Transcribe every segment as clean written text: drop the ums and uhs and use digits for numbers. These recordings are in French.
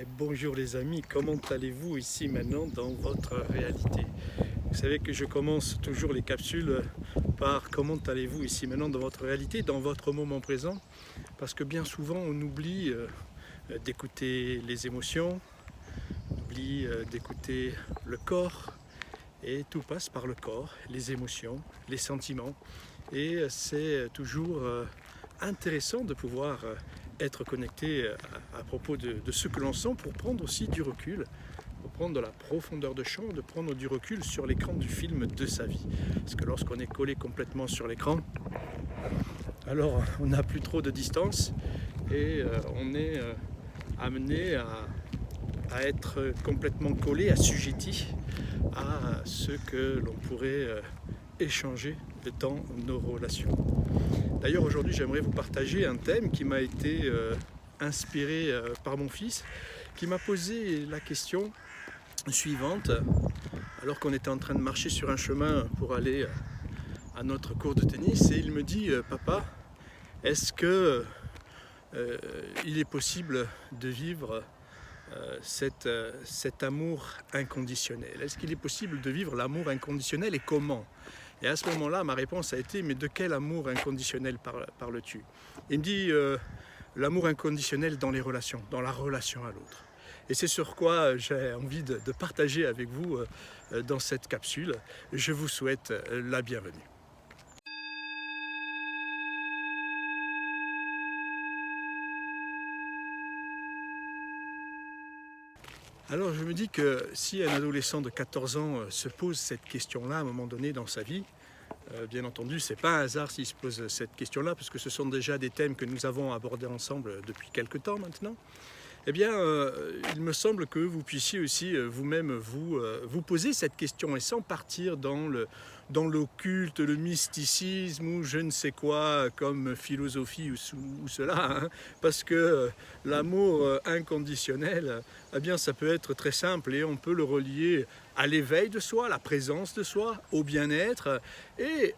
Et bonjour les amis, comment allez-vous ici maintenant dans votre réalité? Vous savez que je commence toujours les capsules par comment allez-vous ici maintenant dans votre réalité, dans votre moment présent, parce que bien souvent on oublie d'écouter les émotions, on oublie d'écouter le corps, et tout passe par le corps, les émotions, les sentiments, et c'est toujours intéressant de pouvoir être connecté à propos de ce que l'on sent pour prendre aussi du recul, pour prendre de la profondeur de champ, de prendre du recul sur l'écran du film de sa vie. Parce que lorsqu'on est collé complètement sur l'écran, alors on n'a plus trop de distance et on est amené à être complètement collé, assujetti à ce que l'on pourrait échanger dans nos relations. D'ailleurs aujourd'hui j'aimerais vous partager un thème qui m'a été inspiré par mon fils, qui m'a posé la question suivante alors qu'on était en train de marcher sur un chemin pour aller à notre cours de tennis, et il me dit papa, est-ce que il est possible de vivre cet amour inconditionnel? Est-ce qu'il est possible de vivre l'amour inconditionnel et comment? Et à ce moment-là, ma réponse a été, mais de quel amour inconditionnel parles-tu? Il me dit, l'amour inconditionnel dans les relations, dans la relation à l'autre. Et c'est sur quoi j'ai envie de partager avec vous dans cette capsule. Je vous souhaite la bienvenue. Alors je me dis que si un adolescent de 14 ans se pose cette question-là à un moment donné dans sa vie, bien entendu, ce n'est pas un hasard s'il se pose cette question-là, parce que ce sont déjà des thèmes que nous avons abordés ensemble depuis quelque temps maintenant. Eh bien, il me semble que vous puissiez aussi vous-même vous poser cette question, et sans partir dans l'occulte, le mysticisme ou je ne sais quoi comme philosophie ou cela, hein, parce que l'amour inconditionnel, eh bien, ça peut être très simple et on peut le relier à l'éveil de soi, à la présence de soi, au bien-être et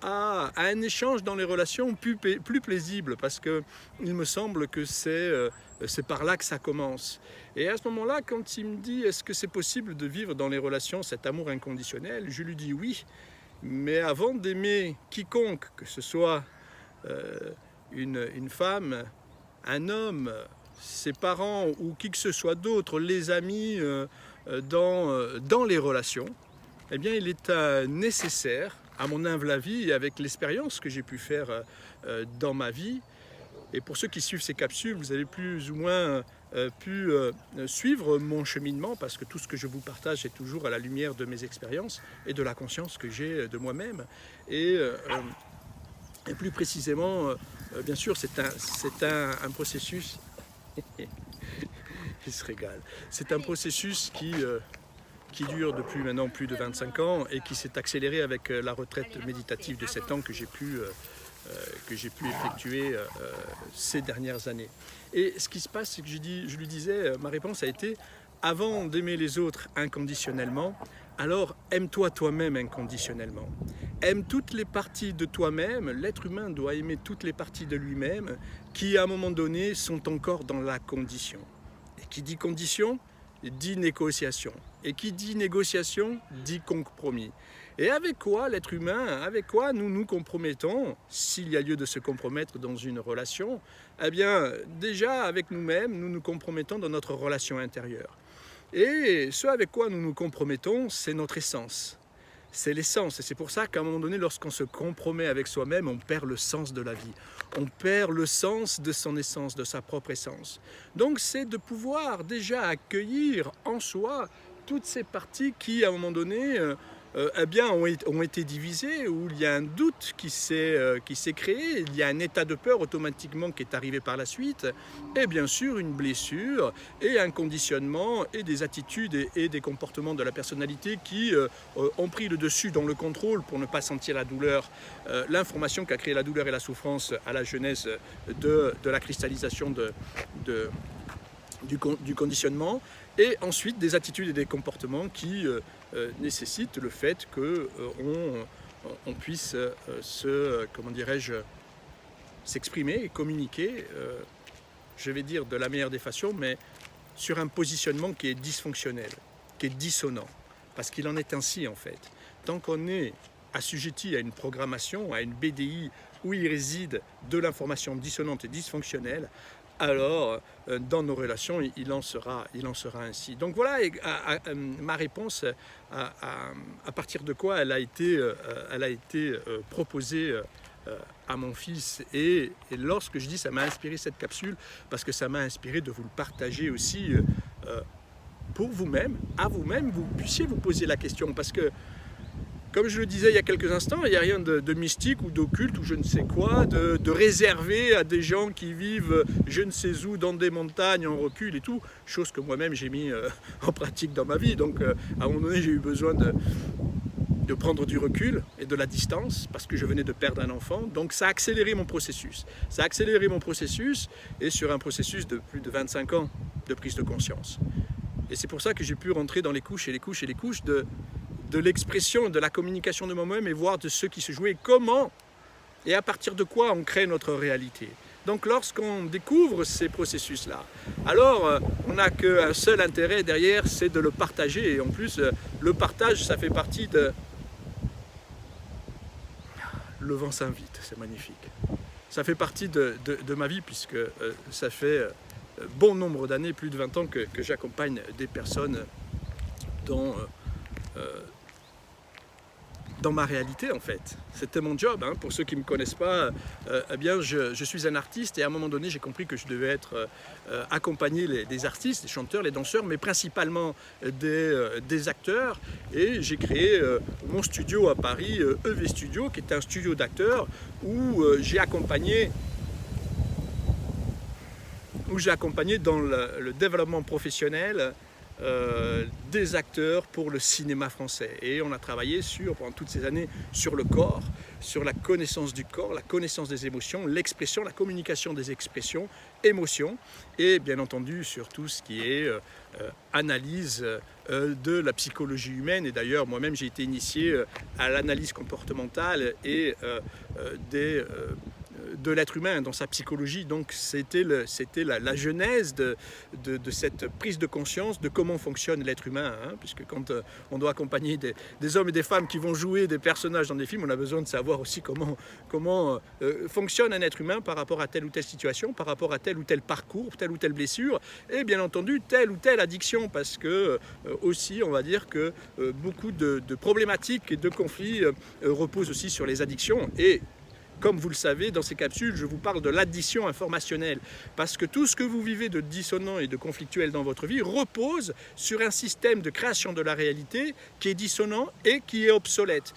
à un échange dans les relations plus paisible, parce que il me semble que c'est par là que ça commence. Et à ce moment-là, quand il me dit est-ce que c'est possible de vivre dans les relations cet amour inconditionnel, je lui dis oui, mais avant d'aimer quiconque, que ce soit une femme, un homme, ses parents ou qui que ce soit d'autre, les amis, dans les relations, eh bien il est nécessaire, à mon humble avis et avec l'expérience que j'ai pu faire dans ma vie, et pour ceux qui suivent ces capsules, vous avez plus ou moins pu suivre mon cheminement, parce que tout ce que je vous partage est toujours à la lumière de mes expériences et de la conscience que j'ai de moi-même. Et plus précisément, bien sûr, c'est un processus, il se régale, c'est un processus qui dure depuis maintenant plus de 25 ans et qui s'est accéléré avec la retraite méditative de 7 ans que j'ai pu effectuer ces dernières années. Et ce qui se passe, c'est que je lui disais, ma réponse a été, avant d'aimer les autres inconditionnellement, alors aime-toi toi-même inconditionnellement. Aime toutes les parties de toi-même. L'être humain doit aimer toutes les parties de lui-même qui, à un moment donné, sont encore dans la condition. Et qui dit condition, dit négociation. Et qui dit négociation, dit compromis. Et avec quoi l'être humain, avec quoi nous nous compromettons, s'il y a lieu de se compromettre dans une relation? Eh bien, déjà avec nous-mêmes, nous nous compromettons dans notre relation intérieure. Et ce avec quoi nous nous compromettons, c'est notre essence. C'est l'essence, et c'est pour ça qu'à un moment donné, lorsqu'on se compromet avec soi-même, on perd le sens de la vie. On perd le sens de son essence, de sa propre essence. Donc c'est de pouvoir déjà accueillir en soi toutes ces parties qui, à un moment donné, eh bien, ont été divisées, où il y a un doute qui s'est créé, il y a un état de peur automatiquement qui est arrivé par la suite, et bien sûr une blessure, et un conditionnement, et des attitudes et des comportements de la personnalité qui ont pris le dessus dans le contrôle pour ne pas sentir la douleur, l'information qui a créé la douleur et la souffrance à la genèse de la cristallisation du conditionnement, et ensuite des attitudes et des comportements qui nécessitent le fait qu'on puisse s'exprimer et communiquer, je vais dire de la meilleure des façons, mais sur un positionnement qui est dysfonctionnel, qui est dissonant. Parce qu'il en est ainsi en fait. Tant qu'on est assujetti à une programmation, à une BDI où il réside de l'information dissonante et dysfonctionnelle, alors dans nos relations, il en sera ainsi. Donc voilà ma réponse à partir de quoi elle a été proposée à mon fils. Et lorsque je dis ça m'a inspiré cette capsule, parce que ça m'a inspiré de vous le partager aussi pour vous-même, à vous-même, vous puissiez vous poser la question. Parce que, comme je le disais il y a quelques instants, il n'y a rien de mystique ou d'occulte ou je ne sais quoi, de réservé à des gens qui vivent je ne sais où, dans des montagnes, en recul et tout, chose que moi-même j'ai mis en pratique dans ma vie. Donc à un moment donné, j'ai eu besoin de prendre du recul et de la distance parce que je venais de perdre un enfant. Donc ça a accéléré mon processus. Ça a accéléré mon processus et sur un processus de plus de 25 ans de prise de conscience. Et c'est pour ça que j'ai pu rentrer dans les couches et les couches et les couches de l'expression, de la communication de moi-même et voir de ce qui se jouait, comment et à partir de quoi on crée notre réalité. Donc lorsqu'on découvre ces processus-là, alors on n'a qu'un seul intérêt derrière, c'est de le partager. Et en plus, le partage, ça fait partie de... Le vent s'invite, c'est magnifique. Ça fait partie de ma vie puisque ça fait bon nombre d'années, plus de 20 ans que j'accompagne des personnes dans ma réalité en fait. C'était mon job, hein. Pour ceux qui ne me connaissent pas, eh bien je suis un artiste et à un moment donné j'ai compris que je devais accompagner des artistes, des chanteurs, les danseurs, mais principalement des acteurs, et j'ai créé mon studio à Paris, EV Studio, qui est un studio d'acteurs où j'ai accompagné dans le développement professionnel des acteurs pour le cinéma français. Et on a travaillé pendant toutes ces années sur le corps, sur la connaissance du corps, la connaissance des émotions, l'expression, la communication des expressions, émotions, et bien entendu sur tout ce qui est analyse de la psychologie humaine. Et d'ailleurs, moi-même, j'ai été initié à l'analyse comportementale et de l'être humain dans sa psychologie. Donc c'était la genèse de cette prise de conscience de comment fonctionne l'être humain, hein, puisque quand on doit accompagner des hommes et des femmes qui vont jouer des personnages dans des films, on a besoin de savoir aussi comment fonctionne un être humain par rapport à telle ou telle situation, par rapport à tel ou tel parcours, telle ou telle blessure, et bien entendu telle ou telle addiction, parce que aussi on va dire que beaucoup de problématiques et de conflits reposent aussi sur les addictions. Et comme vous le savez, dans ces capsules, je vous parle de l'addition informationnelle. Parce que tout ce que vous vivez de dissonant et de conflictuel dans votre vie repose sur un système de création de la réalité qui est dissonant et qui est obsolète,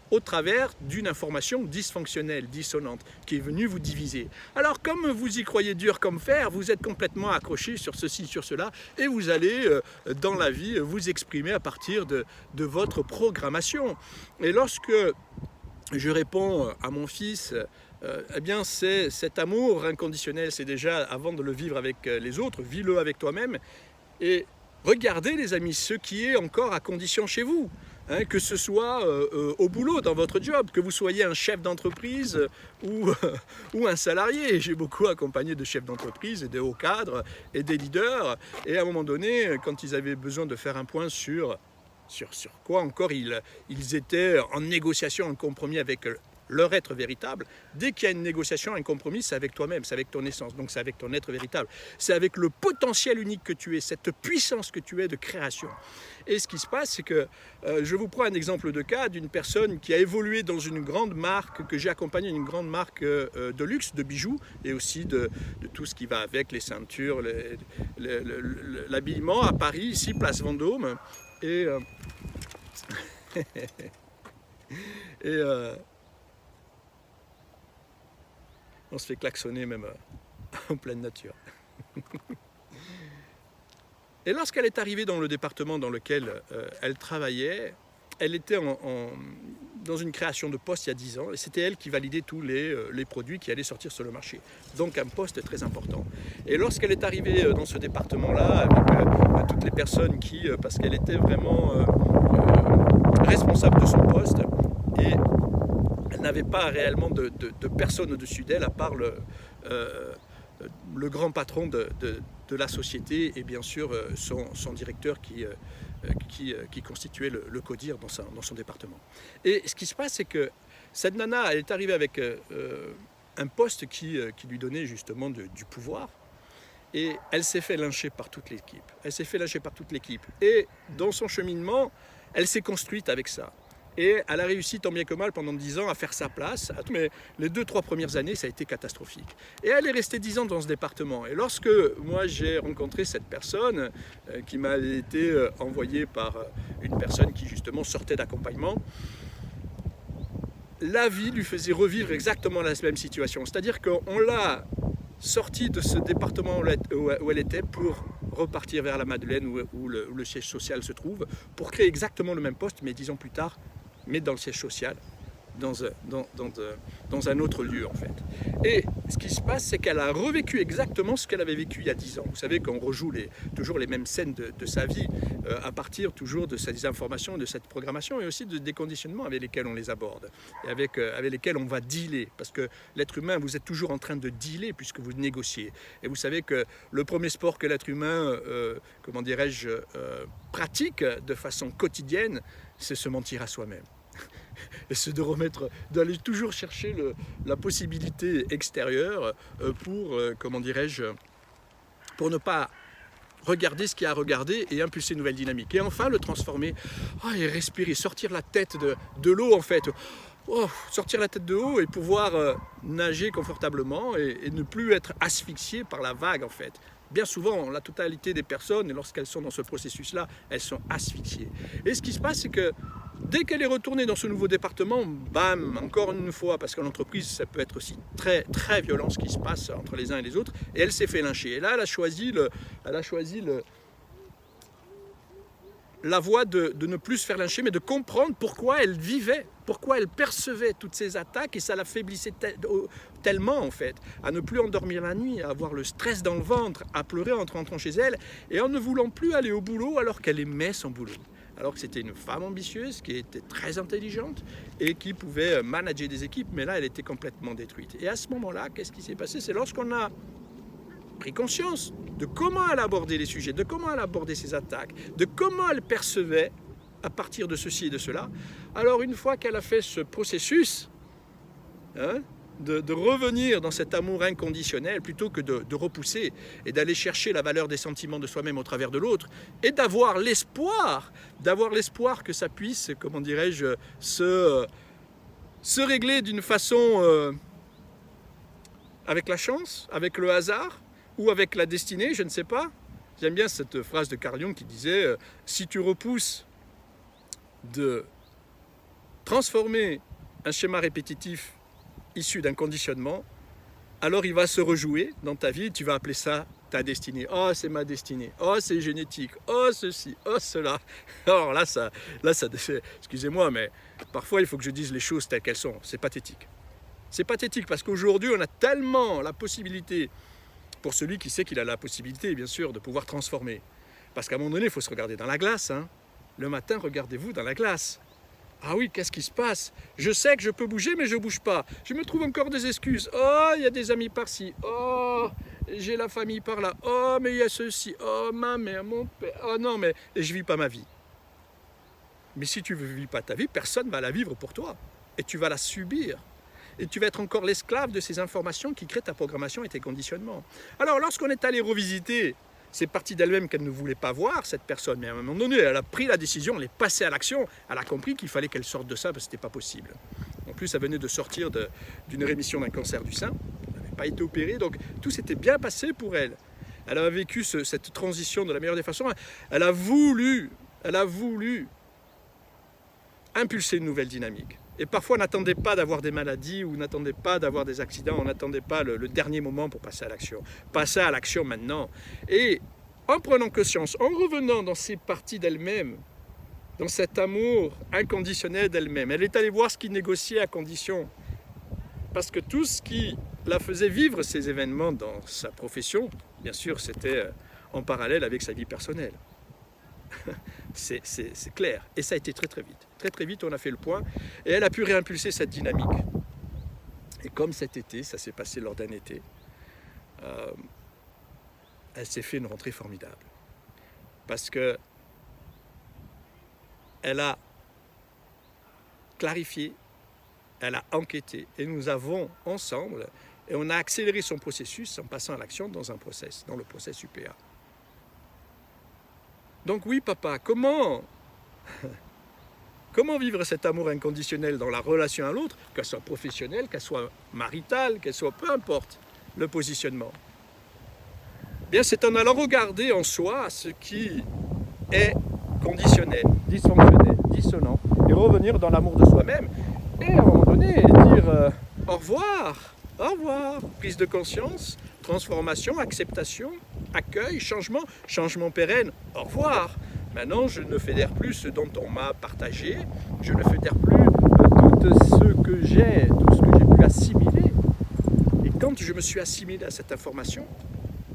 au travers d'une information dysfonctionnelle, dissonante, qui est venue vous diviser. Alors, comme vous y croyez dur comme fer, vous êtes complètement accroché sur ceci, sur cela, et vous allez, dans la vie, vous exprimer à partir de votre programmation. Et lorsque je réponds à mon fils, eh bien c'est cet amour inconditionnel, c'est déjà avant de le vivre avec les autres, vis-le avec toi-même et regardez les amis ce qui est encore à condition chez vous, hein, que ce soit au boulot, dans votre job, que vous soyez un chef d'entreprise ou un salarié. J'ai beaucoup accompagné de chefs d'entreprise et de hauts cadres et des leaders, et à un moment donné, quand ils avaient besoin de faire un point sur quoi encore ils étaient en négociation, en compromis avec leur être véritable. Dès qu'il y a une négociation, un compromis, c'est avec toi-même, c'est avec ton essence, donc c'est avec ton être véritable. C'est avec le potentiel unique que tu es, cette puissance que tu es de création. Et ce qui se passe, c'est que je vous prends un exemple de cas d'une personne qui a évolué dans une grande marque, que j'ai accompagné, une grande marque de luxe, de bijoux, et aussi de tout ce qui va avec, les ceintures, l'habillement à Paris, ici, place Vendôme. Et on se fait klaxonner même en pleine nature. Et lorsqu'elle est arrivée dans le département dans lequel elle travaillait, elle était dans une création de poste il y a 10 ans, et c'était elle qui validait tous les produits qui allaient sortir sur le marché. Donc un poste très important. Et lorsqu'elle est arrivée dans ce département-là, avec toutes les personnes parce qu'elle était vraiment responsable de son poste, et elle n'avait pas réellement de personne au-dessus d'elle, à part le grand patron de la société et bien sûr son directeur qui constituait le CODIR dans son département. Et ce qui se passe, c'est que cette nana, elle est arrivée avec un poste qui lui donnait justement du pouvoir. Et elle s'est fait lyncher par toute l'équipe. Elle s'est fait lyncher par toute l'équipe. Et dans son cheminement, elle s'est construite avec ça. Et elle a réussi tant bien que mal pendant 10 ans à faire sa place. Mais les 2-3 premières années, ça a été catastrophique. Et elle est restée 10 ans dans ce département. Et lorsque moi j'ai rencontré cette personne qui m'a été envoyée par une personne qui justement sortait d'accompagnement, la vie lui faisait revivre exactement la même situation. C'est-à-dire qu'on l'a sortie de ce département où elle était pour repartir vers la Madeleine où le siège social se trouve, pour créer exactement le même poste, mais 10 ans plus tard, mais dans le siège social, dans un autre lieu en fait. Et ce qui se passe, c'est qu'elle a revécu exactement ce qu'elle avait vécu il y a 10 ans. Vous savez qu'on rejoue toujours les mêmes scènes de sa vie à partir toujours de ces informations, de cette programmation et aussi des conditionnements avec lesquels on les aborde et avec lesquels on va dealer. Parce que l'être humain, vous êtes toujours en train de dealer puisque vous négociez. Et vous savez que le premier sport que l'être humain, comment dirais-je, pratique de façon quotidienne, c'est se mentir à soi-même. Et c'est d'aller toujours chercher la possibilité extérieure pour, comment dirais-je, pour ne pas regarder ce qu'il y a à regarder et impulser une nouvelle dynamique. Et enfin, le transformer, et respirer, sortir la tête de l'eau en fait. Sortir la tête de l'eau et pouvoir nager confortablement et ne plus être asphyxié par la vague en fait. Bien souvent, la totalité des personnes, lorsqu'elles sont dans ce processus-là, elles sont asphyxiées. Et ce qui se passe, c'est que dès qu'elle est retournée dans ce nouveau département, bam, encore une fois, parce qu'en entreprise, ça peut être aussi très, très violent ce qui se passe entre les uns et les autres, et elle s'est fait lyncher. Et là, elle a choisi la voie de ne plus se faire lyncher, mais de comprendre pourquoi elle vivait, pourquoi elle percevait toutes ces attaques, et ça l'affaiblissait tellement, en fait, à ne plus endormir la nuit, à avoir le stress dans le ventre, à pleurer en rentrant chez elle, et en ne voulant plus aller au boulot alors qu'elle aimait son boulot. Alors que c'était une femme ambitieuse, qui était très intelligente, et qui pouvait manager des équipes, mais là, elle était complètement détruite. Et à ce moment-là, qu'est-ce qui s'est passé? C'est lorsqu'on a pris conscience de comment elle abordait les sujets, de comment elle abordait ses attaques, de comment elle percevait à partir de ceci et de cela. Alors une fois qu'elle a fait ce processus de revenir dans cet amour inconditionnel plutôt que de repousser et d'aller chercher la valeur des sentiments de soi-même au travers de l'autre et d'avoir l'espoir que ça puisse, comment dirais-je, se régler d'une façon avec la chance, avec le hasard, ou avec la destinée, je ne sais pas. J'aime bien cette phrase de Carl Jung qui disait « Si tu repousses de transformer un schéma répétitif issu d'un conditionnement, alors il va se rejouer dans ta vie et tu vas appeler ça ta destinée. Oh, c'est ma destinée. Oh, c'est génétique. Oh, ceci. Oh, cela. » Alors là, excusez-moi, mais parfois il faut que je dise les choses telles qu'elles sont. C'est pathétique. C'est pathétique parce qu'aujourd'hui, on a tellement la possibilité, pour celui qui sait qu'il a la possibilité, bien sûr, de pouvoir transformer. Parce qu'à un moment donné, il faut se regarder dans la glace. Le matin, regardez-vous dans la glace. Ah oui, qu'est-ce qui se passe? Je sais que je peux bouger, mais je ne bouge pas. Je me trouve encore des excuses. Oh, il y a des amis par-ci. Oh, j'ai la famille par-là. Oh, mais il y a ceci. Oh, ma mère, mon père. Oh non, mais et je ne vis pas ma vie. Mais si tu ne vis pas ta vie, personne ne va la vivre pour toi. Et tu vas la subir. Et tu vas être encore l'esclave de ces informations qui créent ta programmation et tes conditionnements. Alors, lorsqu'on est allé revisiter ces parties d'elle-même qu'elle ne voulait pas voir, cette personne, mais à un moment donné, elle a pris la décision, elle est passée à l'action, elle a compris qu'il fallait qu'elle sorte de ça parce que ce n'était pas possible. En plus, elle venait de sortir d'une rémission d'un cancer du sein, elle n'avait pas été opérée, donc tout s'était bien passé pour elle. Elle a vécu cette transition de la meilleure des façons, elle a voulu impulser une nouvelle dynamique. Et parfois, on n'attendait pas d'avoir des maladies ou n'attendait pas d'avoir des accidents, on n'attendait pas le dernier moment pour passer à l'action. Passer à l'action maintenant. Et en prenant conscience, en revenant dans ces parties d'elle-même, dans cet amour inconditionnel d'elle-même, elle est allée voir ce qui négociait à condition. Parce que tout ce qui la faisait vivre ces événements dans sa profession, bien sûr, c'était en parallèle avec sa vie personnelle. C'est clair. Et ça a été très très vite. Très très vite, on a fait le point. Et elle a pu réimpulser cette dynamique. Et comme cet été, ça s'est passé lors d'un été, elle s'est fait une rentrée formidable. Parce que elle a clarifié, elle a enquêté, et nous avons ensemble, et on a accéléré son processus en passant à l'action dans le process UPA. Donc oui, papa, comment vivre cet amour inconditionnel dans la relation à l'autre, qu'elle soit professionnelle, qu'elle soit maritale, qu'elle soit peu importe le positionnement. Bien, c'est en allant regarder en soi ce qui est conditionnel, dysfonctionnel, dissonant, et revenir dans l'amour de soi-même, et à un moment donné, dire au revoir, prise de conscience, transformation, acceptation, accueil, changement pérenne, au revoir. Maintenant, je ne fédère plus ce dont on m'a partagé, je ne fédère plus tout ce que j'ai pu assimiler. Et quand je me suis assimilé à cette information,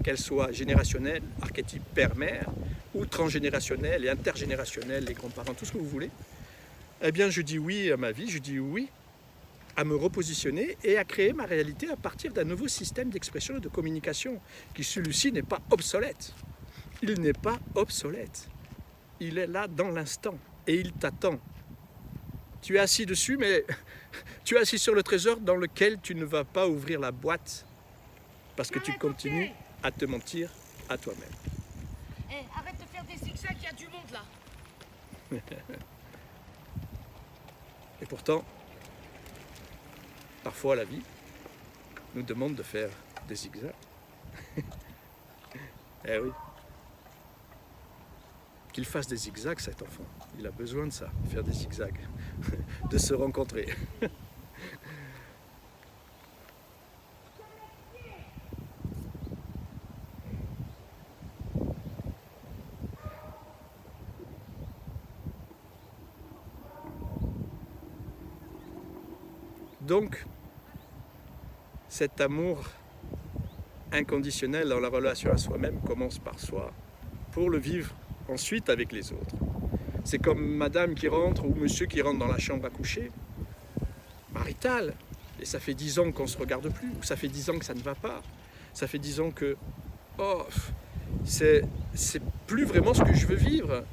qu'elle soit générationnelle, archétype père-mère, ou transgénérationnelle et intergénérationnelle, les grands-parents, tout ce que vous voulez, eh bien je dis oui à ma vie, je dis oui à me repositionner et à créer ma réalité à partir d'un nouveau système d'expression et de communication, qui celui-ci n'est pas obsolète. Il n'est pas obsolète. Il est là dans l'instant et il t'attend. Tu es assis dessus, mais tu es assis sur le trésor dans lequel tu ne vas pas ouvrir la boîte parce que tu continues à te mentir à toi-même. Hey, arrête de faire des zigzags, il y a du monde là. Et pourtant, parfois la vie nous demande de faire des zigzags. Eh oui. Qu'il fasse des zigzags, cet enfant. Il a besoin de ça, faire des zigzags, de se rencontrer. Donc, cet amour inconditionnel dans la relation à soi-même commence par soi, pour le vivre ensuite avec les autres. C'est comme madame qui rentre ou monsieur qui rentre dans la chambre à coucher, maritale, et ça fait 10 ans qu'on ne se regarde plus, ou ça fait 10 ans que ça ne va pas, ça fait 10 ans que, oh, c'est plus vraiment ce que je veux vivre,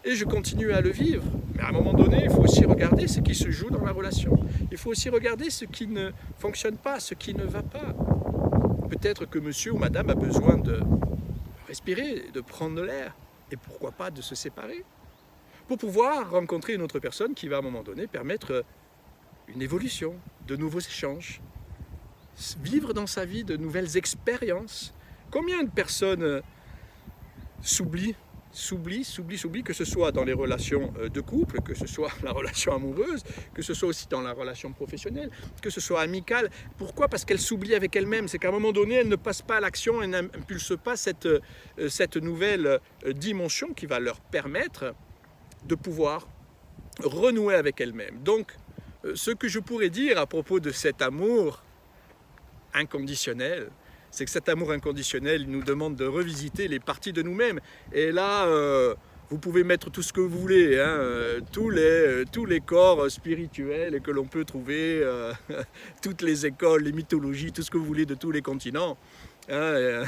et je continue à le vivre. Mais à un moment donné, il faut aussi regarder ce qui se joue dans la relation. Il faut aussi regarder ce qui ne fonctionne pas, ce qui ne va pas. Peut-être que monsieur ou madame a besoin de respirer, de prendre l'air, et pourquoi pas de se séparer, pour pouvoir rencontrer une autre personne qui va à un moment donné permettre une évolution, de nouveaux échanges, vivre dans sa vie de nouvelles expériences. Combien de personnes s'oublient, que ce soit dans les relations de couple, que ce soit la relation amoureuse, que ce soit aussi dans la relation professionnelle, que ce soit amicale. Pourquoi? Parce qu'elles s'oublient avec elles-mêmes. C'est qu'à un moment donné, elles ne passent pas à l'action et n'impulsent pas cette nouvelle dimension qui va leur permettre de pouvoir renouer avec elles-mêmes. Donc, ce que je pourrais dire à propos de cet amour inconditionnel, c'est que cet amour inconditionnel nous demande de revisiter les parties de nous-mêmes. Et là, vous pouvez mettre tout ce que vous voulez, hein, tous les corps spirituels que l'on peut trouver, toutes les écoles, les mythologies, tout ce que vous voulez de tous les continents. Hein,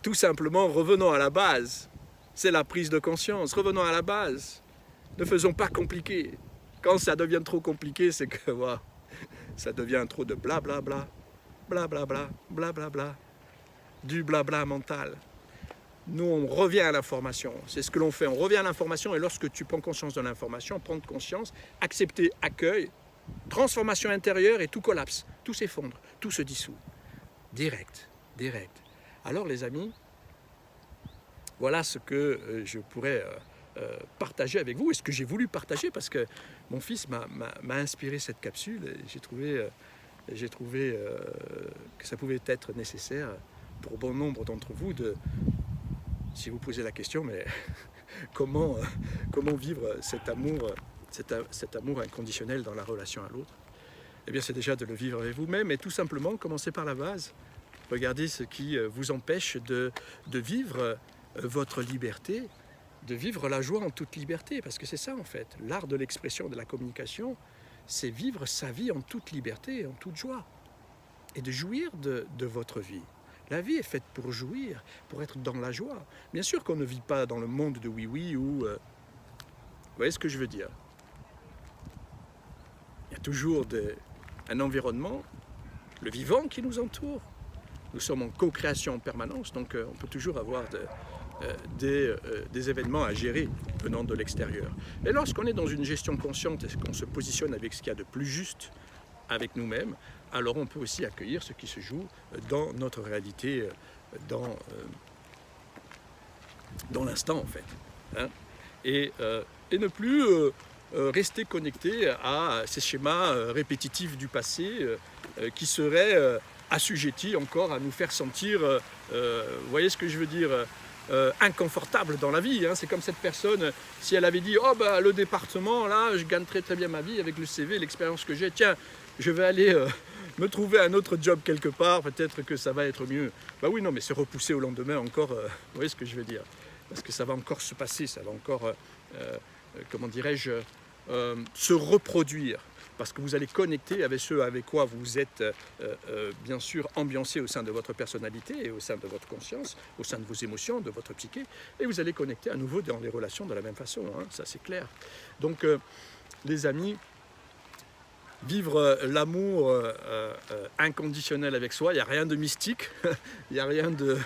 tout simplement, revenons à la base. C'est la prise de conscience. Revenons à la base. Ne faisons pas compliqué. Quand ça devient trop compliqué, c'est que wow, ça devient trop de blablabla. Blablabla, blablabla, du blabla mental. Nous, on revient à l'information. C'est ce que l'on fait. On revient à l'information et lorsque tu prends conscience de l'information, prendre conscience, accepter, accueil, transformation intérieure et tout collapse, tout s'effondre, tout se dissout. Direct. Alors les amis, voilà ce que je pourrais partager avec vous et ce que j'ai voulu partager parce que mon fils m'a inspiré cette capsule et j'ai trouvé que ça pouvait être nécessaire pour bon nombre d'entre vous si vous posez la question, mais comment vivre cet amour inconditionnel dans la relation à l'autre? Eh bien, c'est déjà de le vivre avec vous-même et tout simplement commencer par la base. Regardez ce qui vous empêche de vivre votre liberté, de vivre la joie en toute liberté, parce que c'est ça en fait, l'art de l'expression, de la communication, c'est vivre sa vie en toute liberté, en toute joie, et de jouir de votre vie. La vie est faite pour jouir, pour être dans la joie. Bien sûr qu'on ne vit pas dans le monde de oui-oui où... vous voyez ce que je veux dire? Il y a toujours un environnement, le vivant qui nous entoure. Nous sommes en co-création en permanence, donc on peut toujours avoir des événements à gérer venant de l'extérieur. Et lorsqu'on est dans une gestion consciente et qu'on se positionne avec ce qu'il y a de plus juste avec nous-mêmes, alors on peut aussi accueillir ce qui se joue dans notre réalité, dans l'instant en fait. Hein, et ne plus rester connecté à ces schémas répétitifs du passé qui seraient assujettis encore à nous faire sentir, vous voyez ce que je veux dire, inconfortable dans la vie. Hein. C'est comme cette personne, si elle avait dit « Oh bah le département, là, je gagne très bien ma vie avec le CV, l'expérience que j'ai, tiens, je vais aller me trouver un autre job quelque part, peut-être que ça va être mieux. » Bah oui, non, mais se repousser au lendemain encore, vous voyez ce que je veux dire. Parce que ça va encore se passer, ça va encore, comment dirais-je, se reproduire. Parce que vous allez connecter avec ceux avec quoi vous êtes bien sûr ambiancé au sein de votre personnalité et au sein de votre conscience, au sein de vos émotions, de votre psyché, et vous allez connecter à nouveau dans les relations de la même façon, hein, ça c'est clair. Donc les amis, vivre l'amour inconditionnel avec soi, il n'y a rien de mystique, il n'y a rien de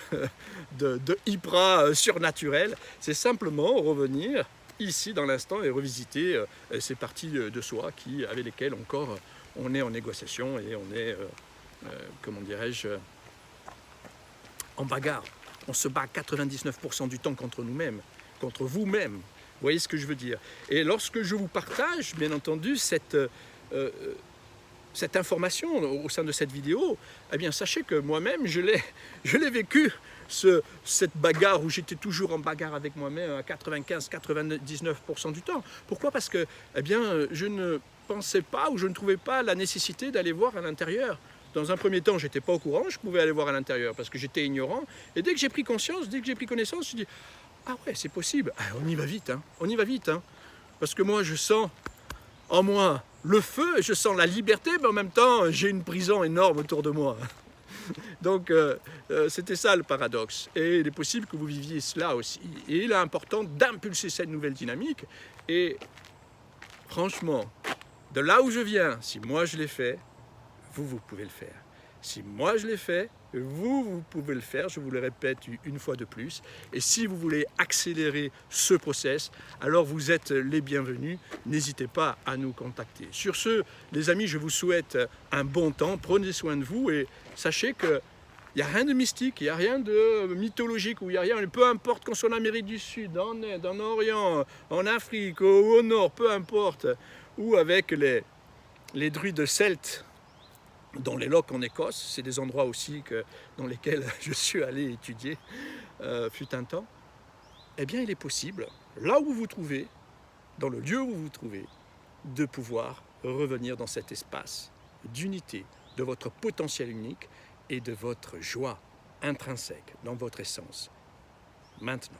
hyper surnaturel, c'est simplement revenir ici dans l'instant et revisiter ces parties de soi avec lesquelles encore on est en négociation et on est, comment dirais-je, en bagarre. On se bat 99% du temps contre nous-mêmes, contre vous-même. Vous voyez ce que je veux dire? Et lorsque je vous partage, bien entendu, cette information au sein de cette vidéo, eh bien sachez que moi-même, je l'ai vécu, cette bagarre où j'étais toujours en bagarre avec moi-même à 95-99% du temps. Pourquoi? Parce que eh bien, je ne pensais pas ou je ne trouvais pas la nécessité d'aller voir à l'intérieur. Dans un premier temps, je n'étais pas au courant, je pouvais aller voir à l'intérieur parce que j'étais ignorant. Et dès que j'ai pris conscience, dès que j'ai pris connaissance, je me suis dit « Ah ouais, c'est possible, ah, on y va vite, hein. On y va vite. Hein. » Parce que moi, je sens en moi le feu, je sens la liberté, mais en même temps, j'ai une prison énorme autour de moi. Donc, c'était ça le paradoxe. Et il est possible que vous viviez cela aussi. Et il est important d'impulser cette nouvelle dynamique. Et franchement, de là où je viens, si moi je l'ai fait, vous pouvez le faire. Si moi je l'ai fait, vous pouvez le faire, je vous le répète une fois de plus. Et si vous voulez accélérer ce process, alors vous êtes les bienvenus. N'hésitez pas à nous contacter. Sur ce, les amis, je vous souhaite un bon temps. Prenez soin de vous et sachez qu'il n'y a rien de mystique, il n'y a rien de mythologique, il n'y a rien, peu importe qu'on soit en Amérique du Sud, en Inde, en Orient, en Afrique, au Nord, peu importe, ou avec les druides celtes, dans les Lochs en Écosse, c'est des endroits aussi dans lesquels je suis allé étudier, fut un temps, eh bien il est possible, là où vous vous trouvez, dans le lieu où vous vous trouvez, de pouvoir revenir dans cet espace d'unité, de votre potentiel unique et de votre joie intrinsèque dans votre essence, maintenant.